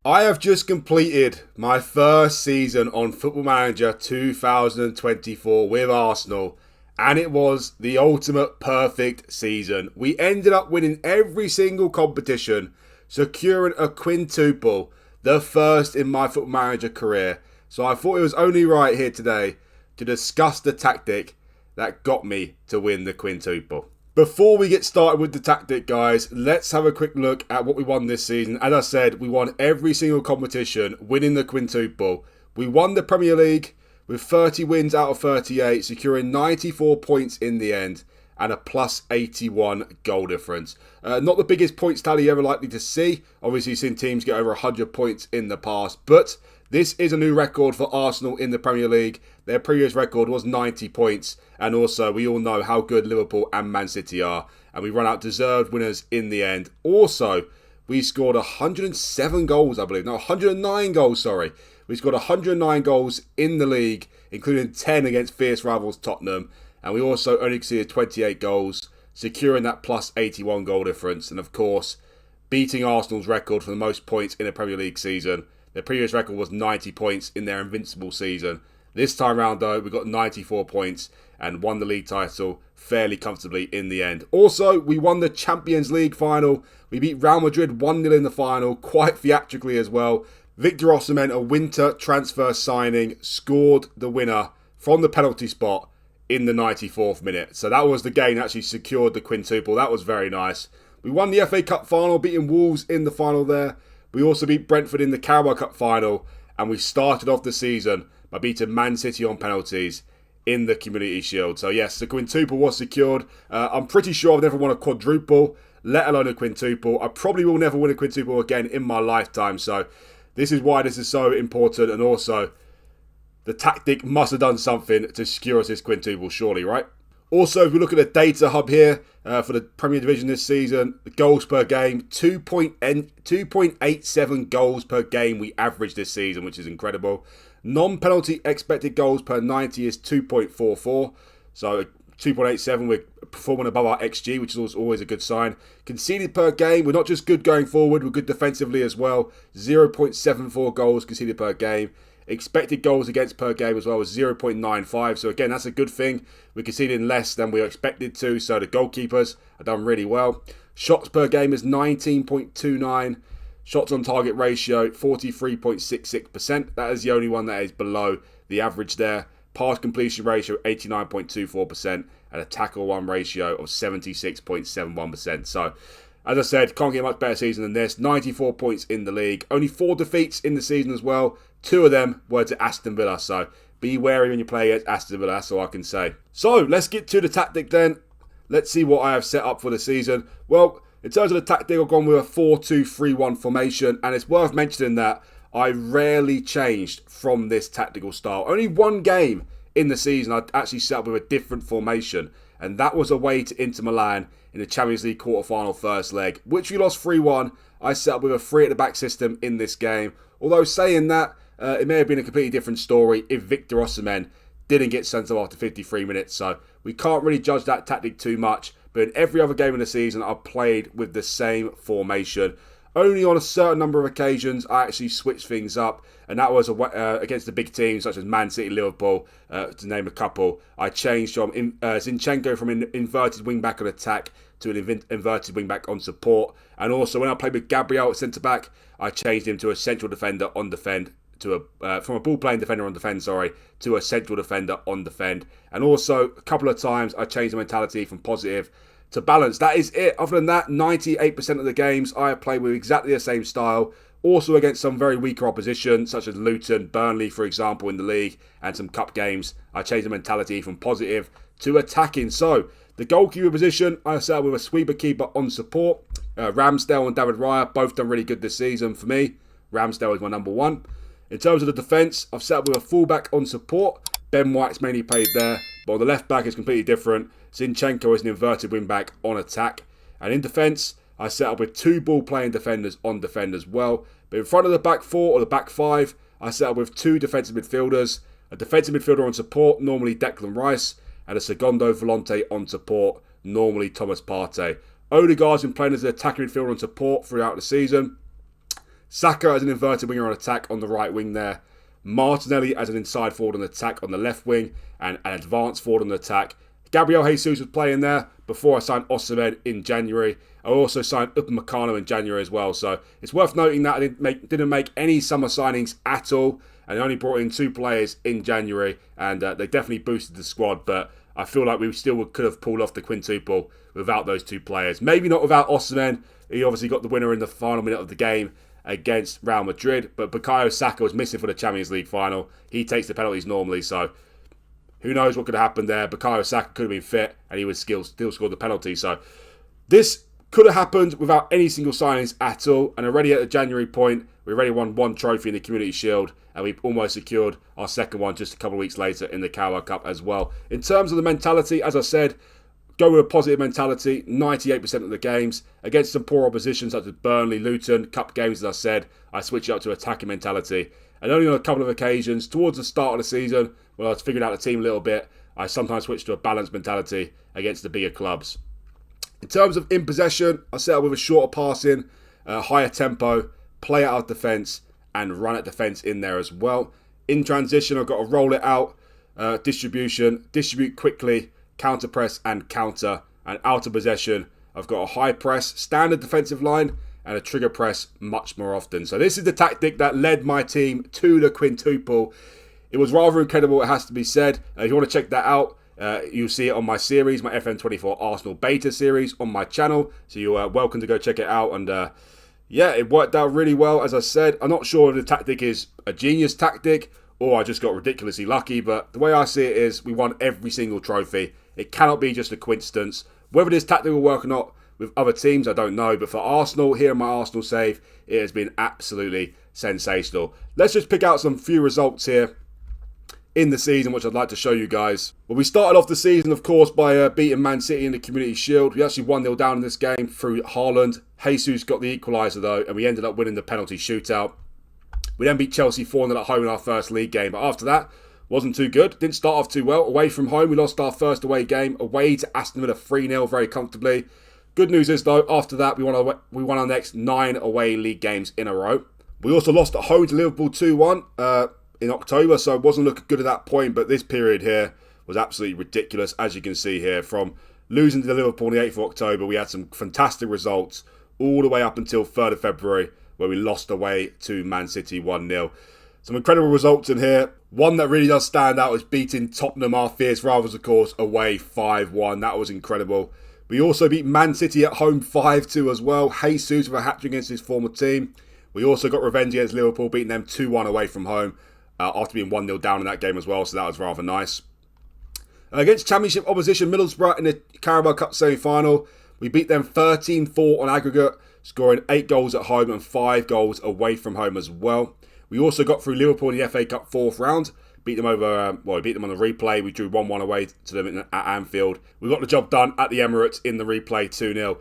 I have just completed my first season on Football Manager 2024 with Arsenal, and it was the ultimate perfect season. We ended up winning every single competition, securing a quintuple, the first in my Football Manager career. So I thought it was only right here today to discuss the tactic that got me to win the quintuple. Before we get started with the tactic, guys, let's have a quick look at what we won this season. As I said, we won every single competition, winning the quintuple. We won the Premier League with 30 wins out of 38, securing 94 points in the end and a plus 81 goal difference. Not the biggest points tally you're ever likely to see. Obviously, you've seen teams get over 100 points in the past, but this is a new record for Arsenal in the Premier League. Their previous record was 90 points. And also, we all know how good Liverpool and Man City are. And we run out deserved winners in the end. Also, we scored 107 goals, I believe. No, 109 goals, sorry. We scored 109 goals in the league, including 10 against fierce rivals Tottenham. And we also only conceded 28 goals, securing that plus 81 goal difference. And of course, beating Arsenal's record for the most points in a Premier League season. Their previous record was 90 points in their invincible season. This time round, though, we got 94 points and won the league title fairly comfortably in the end. Also, we won the Champions League final. We beat Real Madrid 1-0 in the final, quite theatrically as well. Victor Osimhen, a winter transfer signing, scored the winner from the penalty spot in the 94th minute. So that was the game that actually secured the quintuple. That was very nice. We won the FA Cup final, beating Wolves in the final there. We also beat Brentford in the Carabao Cup final. And we started off the season by beating Man City on penalties in the Community Shield. So yes, the quintuple was secured. I'm pretty sure I've never won a quadruple, let alone a quintuple. I probably will never win a quintuple again in my lifetime. So this is why this is so important. And also, the tactic must have done something to secure us this quintuple, surely, right? Also, if we look at the data hub here for the Premier Division this season, the goals per game, 2.87 goals per game we averaged this season, which is incredible. Non-penalty expected goals per 90 is 2.44. So 2.87, we're performing above our XG, which is always a good sign. Conceded per game, we're not just good going forward, we're good defensively as well. 0.74 goals conceded per game. Expected goals against per game as well as 0.95. So again, that's a good thing. We're conceding less than we were expected to. So the goalkeepers have done really well. Shots per game is 19.29. Shots on target ratio, 43.66%. That is the only one that is below the average there. Pass completion ratio, 89.24%. And a tackle one ratio of 76.71%. So, as I said, can't get a much better season than this. 94 points in the league. Only 4 defeats in the season as well. 2 of them were to Aston Villa. So, be wary when you play against Aston Villa. That's all I can say. So, let's get to the tactic then. Let's see what I have set up for the season. Well, in terms of the tactic, I've gone with a 4-2-3-1 formation. And it's worth mentioning that I rarely changed from this tactical style. Only one game in the season I actually set up with a different formation. And that was away to Inter Milan in the Champions League quarter-final first leg, which we lost 3-1. I set up with a 3-at-the-back system in this game. Although saying that, it may have been a completely different story if Victor Osimhen didn't get sent off after 53 minutes. So we can't really judge that tactic too much. But in every other game in the season, I've played with the same formation. Only on a certain number of occasions, I actually switched things up. And that was against the big teams such as Man City, Liverpool, to name a couple. I changed from Zinchenko from an inverted wing-back on attack to an inverted wing-back on support. And also, when I played with Gabriel at centre-back, I changed him to a central defender on defend. From a ball-playing defender on defend, to a central defender on defend. And also, a couple of times, I changed the mentality from positive to balance. That is it. Other than that, 98% of the games I have played with exactly the same style. Also against some very weaker opposition, such as Luton, Burnley, for example, in the league, and some cup games. I changed the mentality from positive to attacking. So, the goalkeeper position, I set up with a sweeper keeper on support. Ramsdale and David Raya, both done really good this season for me. Ramsdale is my number one. In terms of the defence, I've set up with a fullback on support. Ben White's mainly played there, but on the left back is completely different. Zinchenko is an inverted wing back on attack. And in defence, I set up with 2 ball-playing defenders on defend as well. But in front of the back 4 or the back 5, I set up with 2 defensive midfielders. A defensive midfielder on support, normally Declan Rice. And a Segundo Volante on support, normally Thomas Partey. Odegaard's been playing as an attacking midfielder on support throughout the season. Saka as an inverted winger on attack on the right wing there. Martinelli as an inside forward on attack on the left wing and an advanced forward on attack. Gabriel Jesus was playing there before I signed Osimhen in January. I also signed Upamecano in January as well. So it's worth noting that I didn't make any summer signings at all. And I only brought in 2 players in January. And they definitely boosted the squad. But I feel like we still could have pulled off the quintuple without those 2 players. Maybe not without Osimhen. He obviously got the winner in the final minute of the game against Real Madrid. But Bukayo Saka was missing for the Champions League final. He takes the penalties normally. So who knows what could have happened there. Bukayo Saka could have been fit and he would still score the penalty. So this could have happened without any single signings at all. And already at the January point, we already won 1 trophy in the Community Shield. And we've almost secured our second one just a couple of weeks later in the Carabao Cup as well. In terms of the mentality, as I said, go with a positive mentality. 98% of the games. Against some poor opposition such as Burnley, Luton, Cup games, as I said, I switch up to attacking mentality. And only on a couple of occasions, towards the start of the season, when I was figuring out the team a little bit, I sometimes switch to a balanced mentality against the bigger clubs. In terms of in possession, I set up with a shorter passing, higher tempo, play out of defence, and run at defence in there as well. In transition, I've got to roll it out, distribute quickly, counter press and counter. And out of possession, I've got a high press, standard defensive line, and a trigger press much more often. So this is the tactic that led my team to the quintuple. It was rather incredible, it has to be said. If you want to check that out, you'll see it on my series, my FM24 Arsenal Beta series on my channel. So you're welcome to go check it out. And yeah, it worked out really well, as I said. I'm not sure if the tactic is a genius tactic or I just got ridiculously lucky. But the way I see it is we won every single trophy. It cannot be just a coincidence. Whether this tactic will work or not with other teams, I don't know. But for Arsenal, here in my Arsenal save, it has been absolutely sensational. Let's just pick out some few results here in the season, which I'd like to show you guys. Well, we started off the season, of course, by beating Man City in the Community Shield. We actually 1-0 down in this game through Haaland. Jesus got the equaliser, though, and we ended up winning the penalty shootout. We then beat Chelsea 4-0 at home in our first league game. But after that, wasn't too good. Didn't start off too well. Away from home, we lost our first away game. Away to Aston Villa 3-0 very comfortably. Good news is, though, after that, we won our next 9 away league games in a row. We also lost at home to Liverpool 2-1. In October, so it wasn't looking good at that point, but this period here was absolutely ridiculous, as you can see here. From losing to Liverpool on the 8th of October, we had some fantastic results all the way up until 3rd of February, where we lost away to Man City 1-0. Some incredible results in here. One that really does stand out is beating Tottenham, our fierce rivals, of course, away 5-1. That was incredible. We also beat Man City at home 5-2 as well. Jesus with a hat-trick against his former team. We also got revenge against Liverpool, beating them 2-1 away from home. After being 1-0 down in that game as well, so that was rather nice. Against Championship opposition Middlesbrough in the Carabao Cup semi-final, we beat them 13-4 on aggregate, scoring 8 goals at home and 5 goals away from home as well. We also got through Liverpool in the FA Cup 4th round, beat them over. We beat them on the replay. We drew 1-1 away to them at Anfield. We got the job done at the Emirates in the replay 2-0.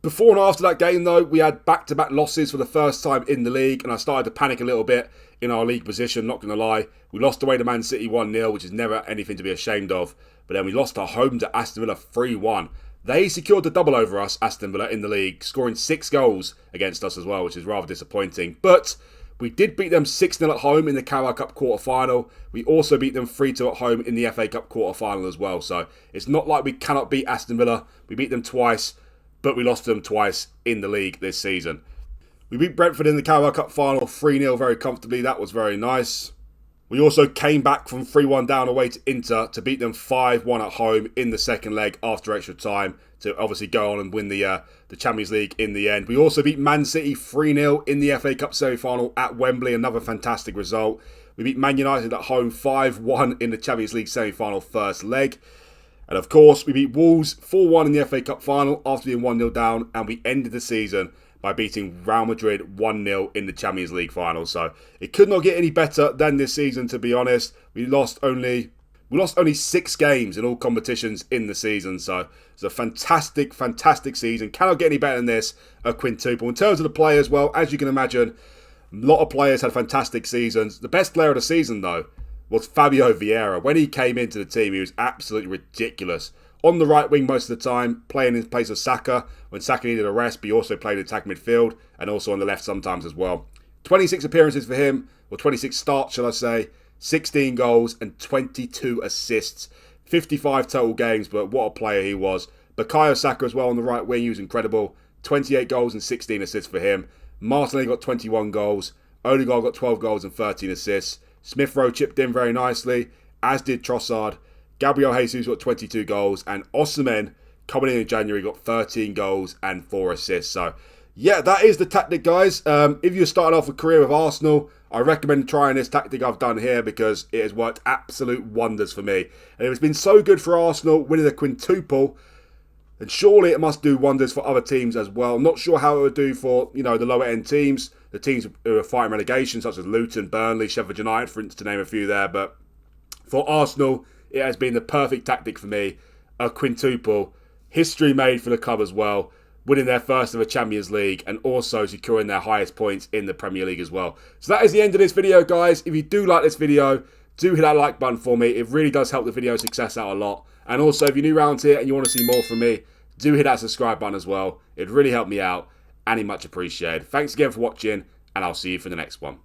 Before and after that game, though, we had back-to-back losses for the first time in the league, and I started to panic a little bit in our league position, not going to lie. We lost away to Man City 1-0, which is never anything to be ashamed of, but then we lost at home to Aston Villa 3-1. They secured the double over us, Aston Villa, in the league, scoring 6 goals against us as well, which is rather disappointing. But we did beat them 6-0 at home in the Carabao Cup quarter-final. We also beat them 3-2 at home in the FA Cup quarter-final as well. So it's not like we cannot beat Aston Villa. We beat them twice, but we lost them twice in the league this season. We beat Brentford in the Carabao Cup final 3-0 very comfortably. That was very nice. We also came back from 3-1 down away to Inter to beat them 5-1 at home in the second leg after extra time to obviously go on and win the Champions League in the end. We also beat Man City 3-0 in the FA Cup semi-final at Wembley. Another fantastic result. We beat Man United at home 5-1 in the Champions League semi-final first leg. And of course, we beat Wolves 4-1 in the FA Cup final after being 1-0 down. And we ended the season by beating Real Madrid 1-0 in the Champions League final. So it could not get any better than this season, to be honest. We lost only 6 games in all competitions in the season. So it's a fantastic, fantastic season. Cannot get any better than this, a quintuple. In terms of the players, well, as you can imagine, a lot of players had fantastic seasons. The best player of the season, though, was Fabio Vieira. When he came into the team, he was absolutely ridiculous on the right wing most of the time, playing in place of Saka when Saka needed a rest, but he also played attack midfield and also on the left sometimes as well. 26 appearances for him, or 26 starts, shall I say. 16 goals and 22 assists. 55 total games, but what a player he was. Bukayo Saka as well on the right wing, he was incredible. 28 goals and 16 assists for him. Martinelli got 21 goals. Odegaard got 12 goals and 13 assists. Smith Rowe chipped in very nicely, as did Trossard. Gabriel Jesus got 22 goals, and Osimhen, coming in January, got 13 goals and 4 assists. So, yeah, that is the tactic, guys. If you're starting off a career with Arsenal, I recommend trying this tactic I've done here because it has worked absolute wonders for me. And it's been so good for Arsenal winning the quintuple, and surely it must do wonders for other teams as well. Not sure how it would do for, the lower end teams, the teams who are fighting relegation, such as Luton, Burnley, Sheffield United, for instance, to name a few there. But for Arsenal, it has been the perfect tactic for me. A quintuple. History made for the club as well. Winning their first ever Champions League and also securing their highest points in the Premier League as well. So that is the end of this video, guys. If you do like this video, do hit that like button for me. It really does help the video success out a lot. And also, if you're new around here and you want to see more from me, do hit that subscribe button as well. It'd really help me out and it's much appreciated. Thanks again for watching, and I'll see you for the next one.